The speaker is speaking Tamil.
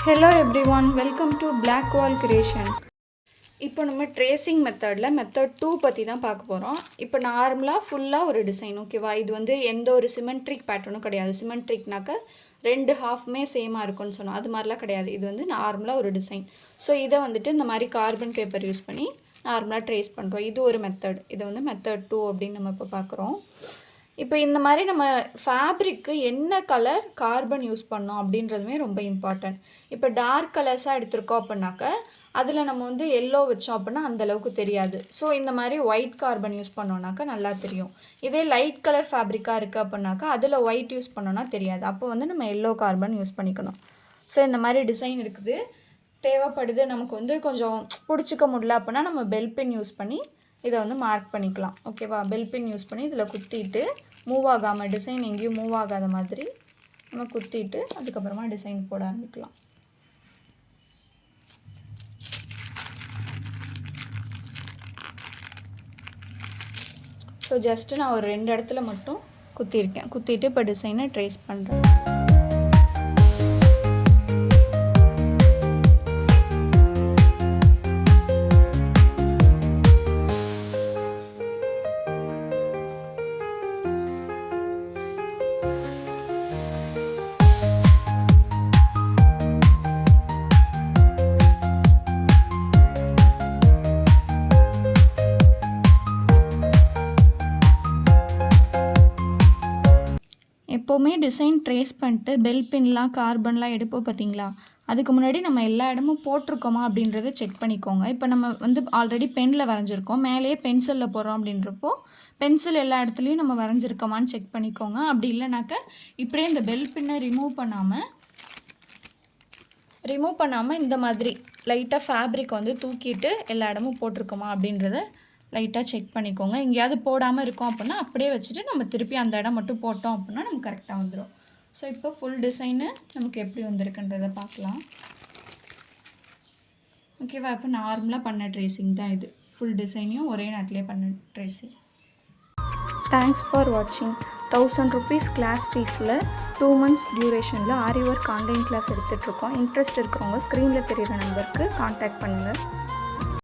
Hello everyone, welcome to Black Wall Creations. இப்போ நம்ம ட்ரேசிங் மெத்தடில் மெத்தட் 2 பற்றி தான் பார்க்க போகிறோம். இப்போ நார்மலாக ஃபுல்லாக ஒரு டிசைன் ஓகேவா. இது வந்து எந்த ஒரு சிமெட்ரிக் பேட்டர்னும் கிடையாது. சிமெட்ரிக்னாக்க ரெண்டு ஹாஃப்மே சேமாக இருக்கும்னு சொன்னோம், அது மாதிரிலாம் கிடையாது. இது வந்து நார்மலாக ஒரு டிசைன். ஸோ இதை வந்துட்டு இந்த மாதிரி கார்பன் பேப்பர் யூஸ் பண்ணி நார்மலாக ட்ரேஸ் பண்ணுறோம். இது ஒரு மெத்தட். இதை வந்து மெத்தட் 2 அப்படின்னு நம்ம இப்போ பார்க்குறோம். இப்போ இந்த மாதிரி நம்ம ஃபேப்ரிக்கு என்ன கலர் கார்பன் யூஸ் பண்ணோம் அப்படின்றதுமே ரொம்ப இம்பார்ட்டன்ட். இப்போ டார்க் கலர்ஸாக எடுத்திருக்கோம் அப்படின்னாக்க அதில் நம்ம வந்து எல்லோ வச்சோம் அப்படின்னா அந்தளவுக்கு தெரியாது. ஸோ இந்த மாதிரி ஒயிட் கார்பன் யூஸ் பண்ணோன்னாக்கா நல்லா தெரியும். இதே லைட் கலர் ஃபேப்ரிக்காக இருக்குது அப்படின்னாக்கா அதில் ஒயிட் யூஸ் பண்ணோன்னா தெரியாது. அப்போ வந்து நம்ம எல்லோ கார்பன் யூஸ் பண்ணிக்கணும். ஸோ இந்த மாதிரி டிசைன் இருக்குது, தேவைப்படுது. நமக்கு வந்து கொஞ்சம் பிடிச்சிக்க முடியல அப்படின்னா நம்ம பெல் பின் யூஸ் பண்ணி இதை வந்து மார்க் பண்ணிக்கலாம் ஓகேவா. பெல் பின் யூஸ் பண்ணி இதில் குத்திட்டு மூவ் ஆகாமல், டிசைன் எங்கேயும் மூவ் ஆகாத மாதிரி நம்ம குத்திட்டு அதுக்கப்புறமா டிசைன் போட ஆரம்பிக்கலாம். ஸோ ஜஸ்ட்டு நான் ஒரு 2 இடத்துல மட்டும் குத்திருக்கேன். குத்திட்டு இப்போ டிசைனை ட்ரேஸ் பண்ணுறேன். எப்போவுமே டிசைன் ட்ரேஸ் பண்ணிட்டு பெல் பின்லாம் கார்பன்லாம் எடுப்போம் பார்த்தீங்களா, அதுக்கு முன்னாடி நம்ம எல்லா இடமும் போட்டிருக்கோமா அப்படின்றத செக் பண்ணிக்கோங்க. இப்போ நம்ம வந்து ஆல்ரெடி பெனில் வரைஞ்சிருக்கோம், மேலேயே பென்சிலில் போடுறோம் அப்படின்றப்போ பென்சில் எல்லா இடத்துலையும் நம்ம வரைஞ்சிருக்கோமான்னு செக் பண்ணிக்கோங்க. அப்படி இல்லைனாக்க இப்படியே இந்த பெல் பின்னை ரிமூவ் பண்ணாமல் இந்த மாதிரி லைட்டாக ஃபேப்ரிக் வந்து தூக்கிட்டு எல்லா இடமும் போட்டிருக்கோமா அப்படின்றத லைட்டாக செக் பண்ணிக்கோங்க. எங்கேயாவது போடாமல் இருக்கோம் அப்படின்னா அப்படியே வச்சுட்டு நம்ம திருப்பி அந்த இடம் மட்டும் போட்டோம் அப்படின்னா நமக்கு கரெக்டாக வந்துடும். ஸோ இப்போ ஃபுல் டிசைனு நமக்கு எப்படி வந்திருக்குன்றதை பார்க்கலாம் ஓகேவா. இப்போ நார்மலாக பண்ண ட்ரேசிங் தான் இது. ஃபுல் டிசைனையும் ஒரே நேரத்துலேயே பண்ண ட்ரேசிங். தேங்க்ஸ் ஃபார் வாட்சிங். 1000 rupees கிளாஸ் ஃபீஸில் 2 months டியூரேஷனில் ஆரி ஒர்க் ஆன்லைன் கிளாஸ் எடுத்துகிட்ருக்கோம். இன்ட்ரெஸ்ட் இருக்கிறவங்க ஸ்க்ரீனில் தெரிகிற நம்பருக்கு கான்டாக்ட் பண்ணுங்கள்.